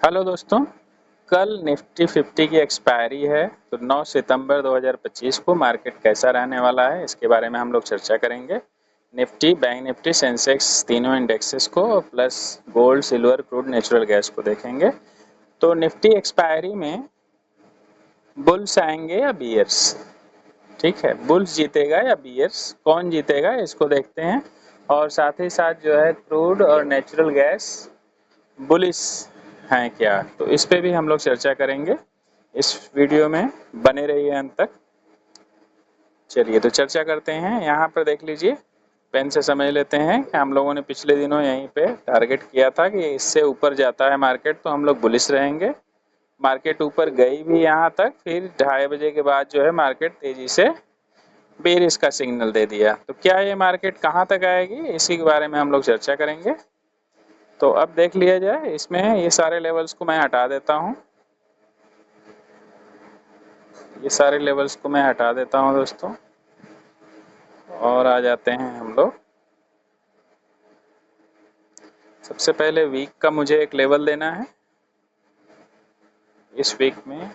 Hello दोस्तों, कल Nifty 50 की एक्सपायरी है। तो 9 सितंबर 2025 को मार्केट कैसा रहने वाला है इसके बारे में हम लोग चर्चा करेंगे। निफ्टी, बैंक निफ्टी, सेंसेक्स तीनों इंडेक्सेस को plus gold, silver, crude, natural gas को देखेंगे। तो निफ्टी एक्सपायरी में बुल्स आएंगे या बियर्स? ठीक है, बुल्स जीतेगा या बियर्स, कौन जीतेगा इसको देखते हैं। और साथ ही साथ जो है क्रूड और नेचुरल गैस बुलिस हैं क्या, तो इस पे भी हम लोग चर्चा करेंगे। इस वीडियो में बने रहिए अंत तक। चलिए तो चर्चा करते हैं। यहाँ पर देख लीजिए, पेन से समझ लेते हैं कि हम लोगों ने पिछले दिनों यहीं पे टारगेट किया था कि इससे ऊपर जाता है मार्केट तो हम लोग बुलिस रहेंगे। मार्केट ऊपर गई भी यहाँ तक, फिर 2:30 बजे के बाद जो है मार्केट तेजी से बेरिश का सिग्नल दे दिया। तो क्या ये मार्केट कहाँ तक आएगी, इसी के बारे में हम लोग चर्चा करेंगे। तो अब देख लिया जाए, इसमें ये सारे लेवल्स को मैं हटा देता हूँ। ये सारे लेवल्स को मैं हटा देता हूँ दोस्तों, और आ जाते हैं हम लोग। सबसे पहले वीक का मुझे एक लेवल देना है। इस वीक में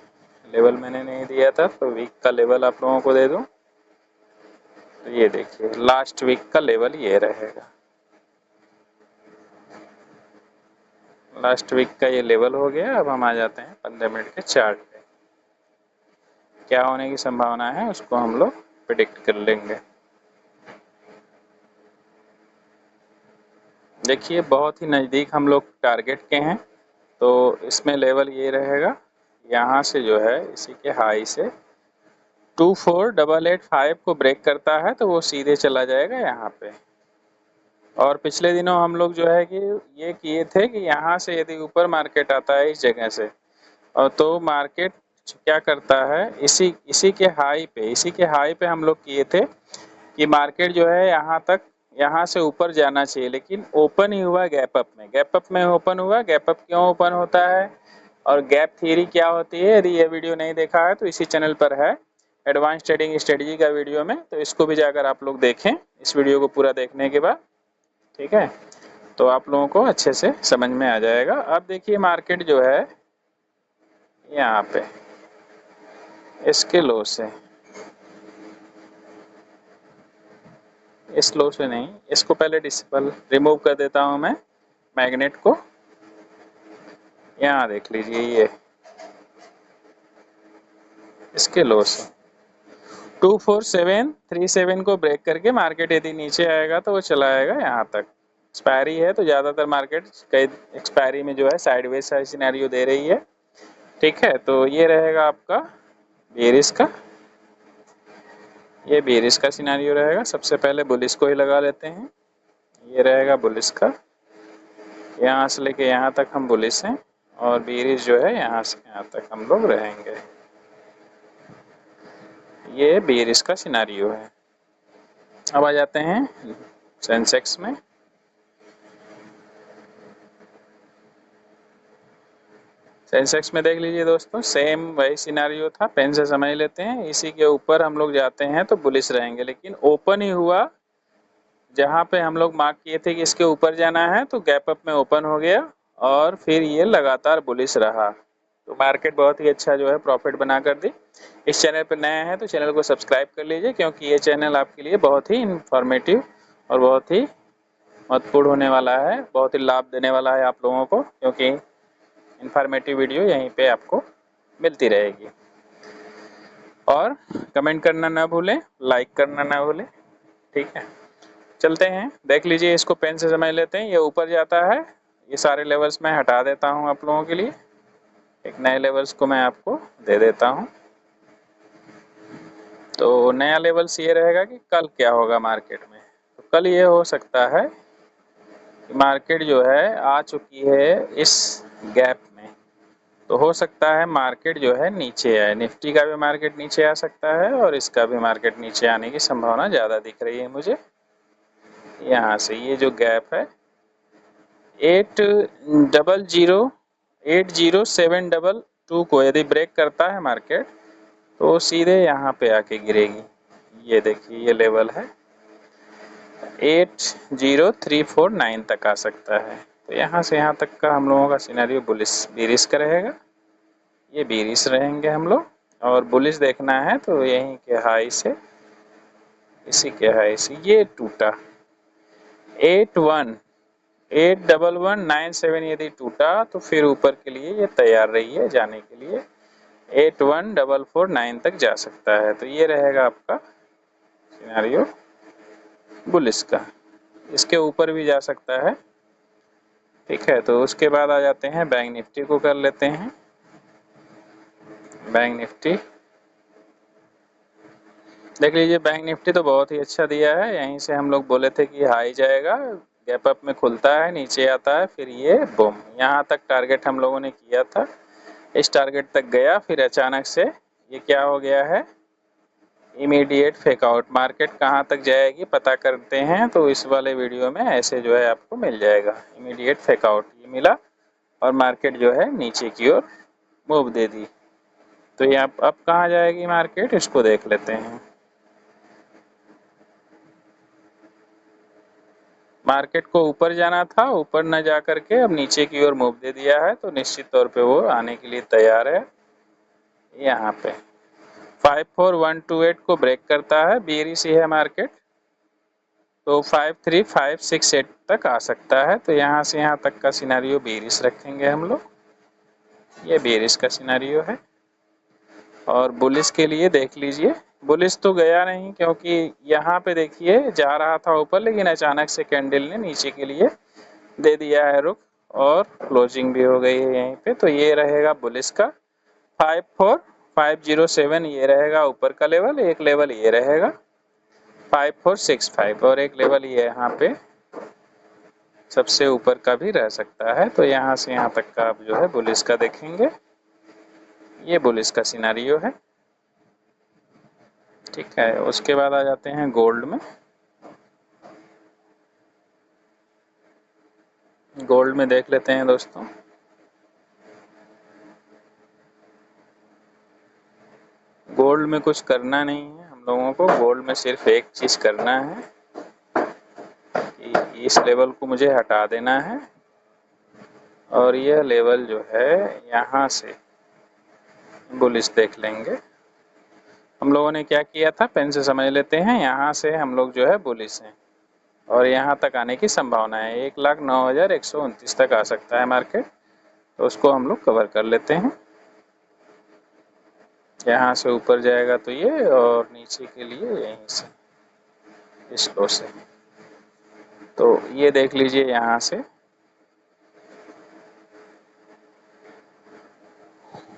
लेवल मैंने नहीं दिया था, तो वीक का लेवल आप लोगों को दे दूं। तो ये देखिए, लास्ट वीक का लेवल ये रहेगा। लास्ट वीक का ये लेवल हो गया। अब हम आ जाते हैं 15 मिनट के चार्ट पे। क्या होने की संभावना है उसको हम लोग प्रिडिक्ट कर लेंगे। देखिए, बहुत ही नज़दीक हम लोग टारगेट के हैं। तो इसमें लेवल ये रहेगा, यहाँ से जो है इसी के हाई से 24885 को ब्रेक करता है तो वो सीधे चला जाएगा यहाँ पे। और पिछले दिनों हम लोग जो है कि ये किए थे कि यहाँ से यदि ऊपर मार्केट आता है इस जगह से, और तो मार्केट क्या करता है, इसी के हाई पे हम लोग किए थे कि मार्केट जो है यहाँ तक, यहाँ से ऊपर जाना चाहिए, लेकिन ओपन ही हुआ गैप अप में। गैप अप में ओपन हुआ। गैप अप क्यों ओपन होता है और गैप थ्योरी क्या होती है, यदि ये वीडियो नहीं देखा है तो इसी चैनल पर है, एडवांस ट्रेडिंग स्ट्रेटजी का वीडियो में, तो इसको भी जाकर आप लोग देखें इस वीडियो को पूरा देखने के बाद। ठीक है, तो आप लोगों को अच्छे से समझ में आ जाएगा। अब देखिए, मार्केट जो है यहाँ पे इसके लो से, इस लो से नहीं, इसको पहले डिसेबल रिमूव कर देता हूँ मैं मैग्नेट को। यहाँ देख लीजिए, ये इसके लो से 24737 को ब्रेक करके मार्केट यदि नीचे आएगा तो वो चला आएगा यहाँ तक। एक्सपायरी है तो ज़्यादातर मार्केट कई एक्सपायरी में जो है साइडवेज सा सिनेरियो दे रही है। ठीक है, तो ये रहेगा आपका बेरिश का, ये बेरिश का सिनेरियो रहेगा। सबसे पहले बुलिश को ही लगा लेते हैं। ये रहेगा बुलिश का, यहाँ से लेके यहाँ तक हम बुलिश हैं, और बेरिश जो है यहाँ से यहाँ तक हम लोग रहेंगे। ये बेरिश का सिनेरियो है। अब आ जाते हैं सेंसेक्स में। सेंसेक्स में देख लीजिए दोस्तों, सेम वही सिनेरियो था। पेन से समझ लेते हैं। इसी के ऊपर हम लोग जाते हैं तो बुलिश रहेंगे, लेकिन ओपन ही हुआ। जहाँ पे हम लोग मार्क किए थे कि इसके ऊपर जाना है तो गैप अप में ओपन हो गया, और फिर ये लगातार बुलिश रहा। तो मार्केट बहुत ही अच्छा जो है प्रॉफिट बना कर दी। इस चैनल पर नया है तो चैनल को सब्सक्राइब कर लीजिए, क्योंकि ये चैनल आपके लिए बहुत ही इंफॉर्मेटिव और बहुत ही महत्वपूर्ण होने वाला है, बहुत ही लाभ देने वाला है आप लोगों को, क्योंकि इंफॉर्मेटिव वीडियो यहीं पे आपको मिलती रहेगी। और कमेंट करना ना भूलें, लाइक करना ना भूलें। ठीक है, चलते हैं। देख लीजिए, इसको पेन से समझ लेते हैं। ये ऊपर जाता है, ये सारे लेवल्स मैं हटा देता हूँ आप लोगों के लिए। एक नए लेवल्स को मैं आपको दे देता हूँ। तो नया लेवल्स ये रहेगा कि कल क्या होगा मार्केट में। तो कल ये हो सकता है कि मार्केट जो है आ चुकी है इस गैप में, तो हो सकता है मार्केट जो है नीचे आए। निफ्टी का भी मार्केट नीचे आ सकता है, और इसका भी मार्केट नीचे आने की संभावना ज़्यादा दिख रही है मुझे। यहाँ से ये जो गैप है 80722 को यदि ब्रेक करता है मार्केट तो सीधे यहाँ पे आके गिरेगी। ये देखिए, ये लेवल है 80349 तक आ सकता है। तो यहाँ से यहाँ तक का हम लोगों का सिनेरियो बेरिश का रहेगा। ये बेरिश रहेंगे हम लोग, और बुलिश देखना है तो यहीं के हाई से, इसी के हाई से ये टूटा 81197 यदि टूटा तो फिर ऊपर के लिए ये तैयार रही है जाने के लिए, 81449 तक जा सकता है। तो ये रहेगा आपका सिनेरियो बुलिश का, इसके ऊपर भी जा सकता है। ठीक है, तो उसके बाद आ जाते हैं बैंक निफ्टी को कर लेते हैं। बैंक निफ्टी देख लीजिए, बैंक निफ्टी तो बहुत ही अच्छा दिया है। यहीं से हम लोग बोले थे कि हाई जाएगा, गैप अप में खुलता है, नीचे आता है, फिर ये बूम, यहाँ तक टारगेट हम लोगों ने किया था, इस टारगेट तक गया, फिर अचानक से ये क्या हो गया है, इमीडिएट फेकआउट। मार्केट कहाँ तक जाएगी पता करते हैं तो इस वाले वीडियो में ऐसे जो है आपको मिल जाएगा। इमीडिएट फेकआउट ये मिला और मार्केट जो है नीचे की ओर मूव दे दी। तो ये अब कहाँ जाएगी मार्केट, इसको देख लेते हैं। मार्केट को ऊपर जाना था, ऊपर न जा करके अब नीचे की ओर मूव दे दिया है, तो निश्चित तौर पे वो आने के लिए तैयार है। यहाँ पे 54128 को ब्रेक करता है, बेरिश ही है मार्केट, तो 53568 तक आ सकता है। तो यहाँ से यहाँ तक का सिनेरियो बेरिश रखेंगे हम लोग, ये बेरिश का सिनेरियो है। और बुलिश के लिए देख लीजिए, बुलिश तो गया नहीं क्योंकि यहाँ पे देखिए जा रहा था ऊपर, लेकिन अचानक से कैंडल ने नीचे के लिए दे दिया है रुख, और क्लोजिंग भी हो गई है यहीं पे। तो ये रहेगा बुलिश का 54507, ये रहेगा ऊपर का लेवल, एक लेवल ये रहेगा 5465, और एक लेवल ये यहाँ पे सबसे ऊपर का भी रह सकता है। तो यहाँ से यहाँ तक का आप जो है बुलिश का देखेंगे, ये बुलिश का सिनेरियो है। ठीक है, उसके बाद आ जाते हैं गोल्ड में। गोल्ड में देख लेते हैं दोस्तों, गोल्ड में कुछ करना नहीं है हम लोगों को। गोल्ड में सिर्फ एक चीज करना है कि इस लेवल को मुझे हटा देना है, और यह लेवल जो है यहाँ से बुलिश देख लेंगे। हम लोगों ने क्या किया था, पेन से समझ लेते हैं। यहाँ से हम लोग जो है बुलिश हैं, और यहाँ तक आने की संभावना है, 1,09,129 तक आ सकता है मार्केट, तो उसको हम लोग कवर कर लेते हैं। यहाँ से ऊपर जाएगा तो ये, और नीचे के लिए यहीं से इस लो से, तो ये देख लीजिए यहाँ से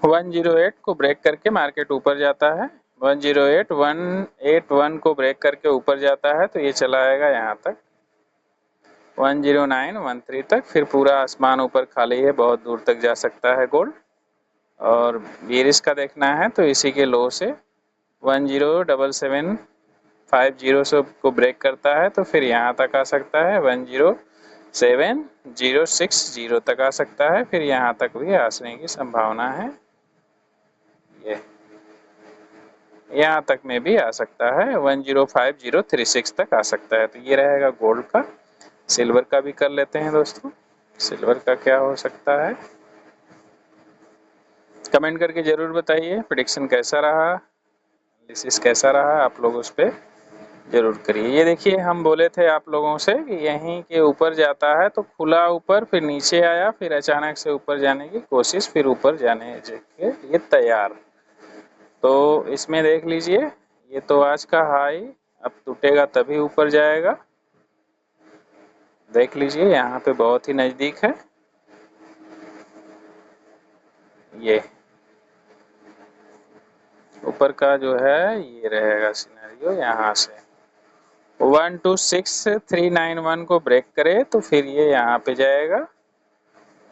108 को ब्रेक करके मार्केट ऊपर जाता है, 108,181 को ब्रेक करके ऊपर जाता है, तो ये चला आएगा यहाँ तक 10913 तक, फिर पूरा आसमान ऊपर खाली है, बहुत दूर तक जा सकता है गोल्ड। और बेरिश का देखना है तो इसी के लो से 107,750 से को ब्रेक करता है, तो फिर यहाँ तक आ सकता है, 107,060 तक आ सकता है, फिर यहाँ तक भी आने की संभावना है। ये यहाँ तक में भी आ सकता है, 105,036 तक आ सकता है। तो ये रहेगा गोल्ड का। सिल्वर का भी कर लेते हैं दोस्तों, सिल्वर का क्या हो सकता है, कमेंट करके जरूर बताइए। प्रेडिक्शन कैसा रहा, एनालिसिस कैसा रहा, आप लोग उस पर जरूर करिए। ये देखिए, हम बोले थे आप लोगों से कि यहीं के ऊपर जाता है, तो खुला ऊपर, फिर नीचे आया, फिर अचानक से ऊपर जाने की कोशिश, फिर ऊपर जाने के ये तैयार। तो इसमें देख लीजिए, ये तो आज का हाई, अब टूटेगा तभी ऊपर जाएगा। देख लीजिए यहाँ पे बहुत ही नजदीक है, ये ऊपर का जो है ये रहेगा सिनेरियो। यहाँ से 126,391 को ब्रेक करे तो फिर ये यहाँ पे जाएगा,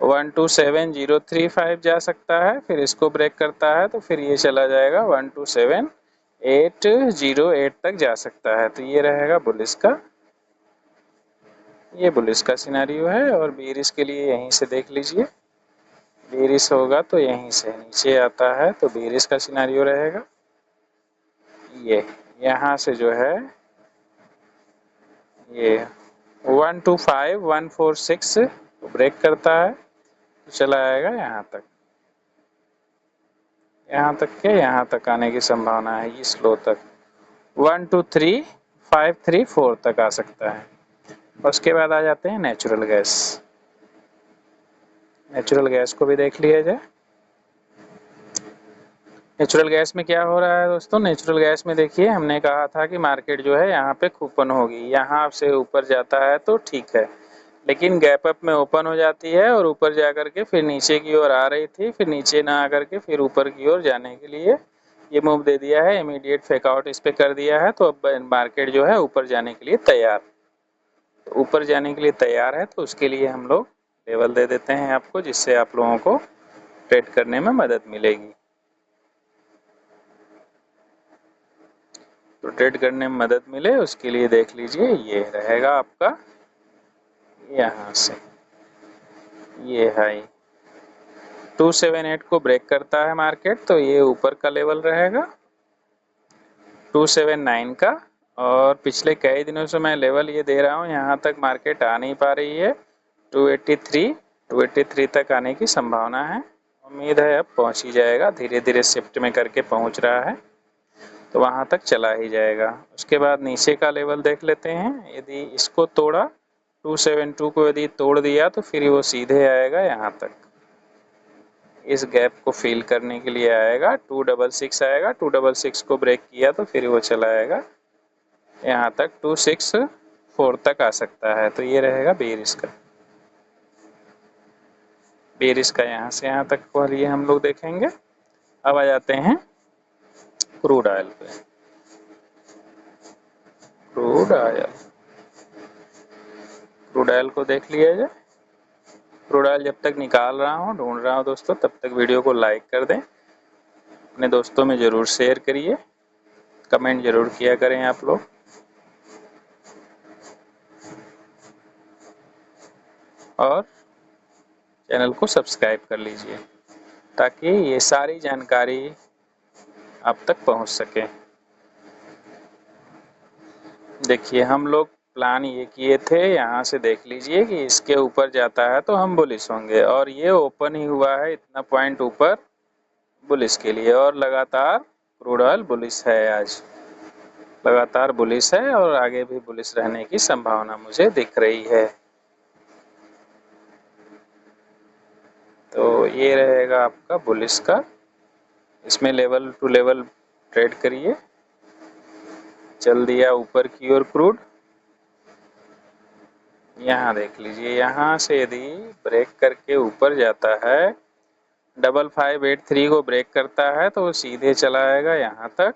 127,035 जा सकता है, फिर इसको ब्रेक करता है तो फिर ये चला जाएगा 127,808 तक जा सकता है। तो ये रहेगा बुलिश का, ये बुलिश का सिनेरियो है। और बेरिश के लिए यहीं से देख लीजिए, बेरिश होगा तो यहीं से नीचे आता है, तो बेरिश का सिनेरियो रहेगा। ये यहाँ से जो है ये 125,146 को ब्रेक करता है तो चला आएगा यहाँ तक, यहाँ तक के यहाँ तक आने की संभावना है, इस लो तक 1 2 3 5 3 4 तक आ सकता है। उसके बाद आ जाते हैं नेचुरल गैस। नेचुरल गैस को भी देख लिया जाए। नेचुरल गैस में क्या हो रहा है दोस्तों, नेचुरल गैस में देखिए हमने कहा था कि मार्केट जो है यहाँ पे ओपन होगी, यहाँ से ऊपर जाता है तो ठीक है, लेकिन गैप अप में ओपन हो जाती है और ऊपर जा कर के फिर नीचे की ओर आ रही थी, फिर नीचे ना आकर के फिर ऊपर की ओर जाने के लिए ये मूव दे दिया है, इमीडिएट फेकआउट इस पे कर दिया है। तो अब मार्केट जो है ऊपर जाने के लिए तैयार, तो ऊपर जाने के लिए तैयार है, तो उसके लिए हम लोग लेवल दे देते हैं आपको, जिससे आप लोगों को ट्रेड करने में मदद मिलेगी। तो ट्रेड करने में मदद मिले उसके लिए देख लीजिए, ये रहेगा आपका यहाँ से ये हाई 278 को ब्रेक करता है मार्केट, तो ये ऊपर का लेवल रहेगा 279 का। और पिछले कई दिनों से मैं लेवल ये दे रहा हूँ, यहाँ तक मार्केट आ नहीं पा रही है, 283 तक आने की संभावना है। उम्मीद है अब पहुँच ही जाएगा, धीरे धीरे शिफ्ट में करके पहुँच रहा है, तो वहाँ तक चला ही जाएगा। उसके बाद नीचे का लेवल देख लेते हैं, यदि इसको तोड़ा 272 को यदि तोड़ दिया तो फिर वो सीधे आएगा यहाँ तक, इस गैप को फिल करने के लिए आएगा 266 आएगा, 266 को ब्रेक किया तो फिर वो चला आएगा यहाँ तक 264 तक आ सकता है। तो ये रहेगा बेरिश का, बेरिश का यहाँ से यहाँ तक को लिए हम लोग देखेंगे। अब आ जाते हैं क्रूड ऑयल पे। क्रूड ऑयल को देख लिया जाए। क्रूड ऑयल जब तक निकाल रहा हूँ, ढूंढ रहा हूँ दोस्तों, तब तक वीडियो को लाइक कर दें, अपने दोस्तों में ज़रूर शेयर करिए, कमेंट ज़रूर किया करें आप लोग, और चैनल को सब्सक्राइब कर लीजिए ताकि ये सारी जानकारी आप तक पहुंच सके। देखिए हम लोग प्लान ये किए थे, यहाँ से देख लीजिए कि इसके ऊपर जाता है तो हम बुलिश होंगे, और ये ओपन ही हुआ है इतना पॉइंट ऊपर बुलिश के लिए, और लगातार क्रूड ऑयल बुलिश है, आज लगातार बुलिश है और आगे भी बुलिश रहने की संभावना मुझे दिख रही है। तो ये रहेगा आपका बुलिश का, इसमें लेवल टू लेवल ट्रेड करिए। चल दिया ऊपर की ओर क्रूड, यहाँ देख लीजिए, यहाँ से यदि ब्रेक करके ऊपर जाता है 5583 को ब्रेक करता है तो वो सीधे चला आएगा यहाँ तक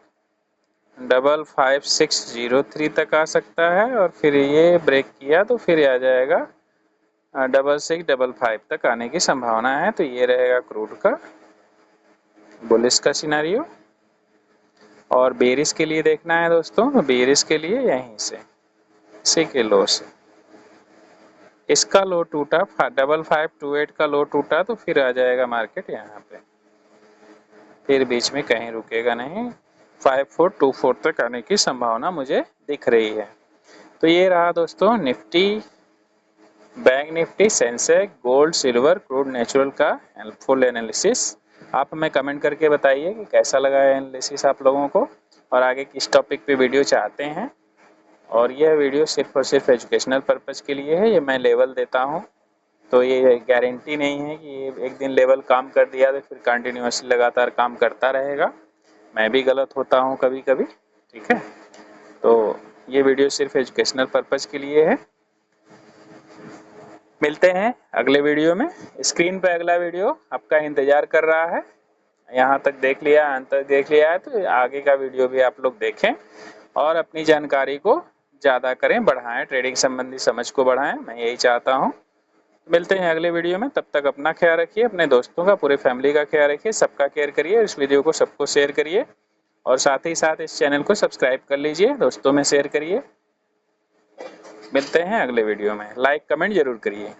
55603 तक आ सकता है, और फिर ये ब्रेक किया तो फिर आ जाएगा 6655 तक आने की संभावना है। तो ये रहेगा क्रूड का बुलिश का सिनेरियो। और बेरिश के लिए देखना है दोस्तों, बेरिश के लिए यहीं से इसी के लो से इसका लो टूटा 5528 का लो टूटा तो फिर आ जाएगा मार्केट यहाँ पे, फिर बीच में कहीं रुकेगा नहीं, 5424 तक आने की संभावना मुझे दिख रही है। तो ये रहा दोस्तों Nifty, bank Nifty, Sensex, gold, silver, crude, natural का हेल्पफुल एनालिसिस। आप हमें कमेंट करके बताइए कि कैसा लगा है एनालिसिस आप लोगों को, और आगे किस टॉपिक पे वीडियो चाहते हैं। और यह वीडियो सिर्फ और सिर्फ एजुकेशनल पर्पज़ के लिए है, ये मैं लेवल देता हूँ, तो ये गारंटी नहीं है कि ये एक दिन लेवल काम कर दिया तो फिर कंटिन्यूसली लगातार काम करता रहेगा, मैं भी गलत होता हूँ कभी कभी, ठीक है। तो ये वीडियो सिर्फ एजुकेशनल पर्पज़ के लिए है। मिलते हैं अगले वीडियो में। स्क्रीन पे अगला वीडियो आपका इंतज़ार कर रहा है, यहाँ तक देख लिया, अंत तक देख लिया है तो आगे का वीडियो भी आप लोग देखें और अपनी जानकारी को ज़्यादा करें, बढ़ाएं, ट्रेडिंग संबंधी समझ को बढ़ाएं, मैं यही चाहता हूँ। मिलते हैं अगले वीडियो में, तब तक अपना ख्याल रखिए, अपने दोस्तों का, पूरे फैमिली का ख्याल रखिए, सबका केयर करिए, इस वीडियो को सबको शेयर करिए, और साथ ही साथ इस चैनल को सब्सक्राइब कर लीजिए, दोस्तों में शेयर करिए। मिलते हैं अगले वीडियो में, लाइक कमेंट जरूर करिए।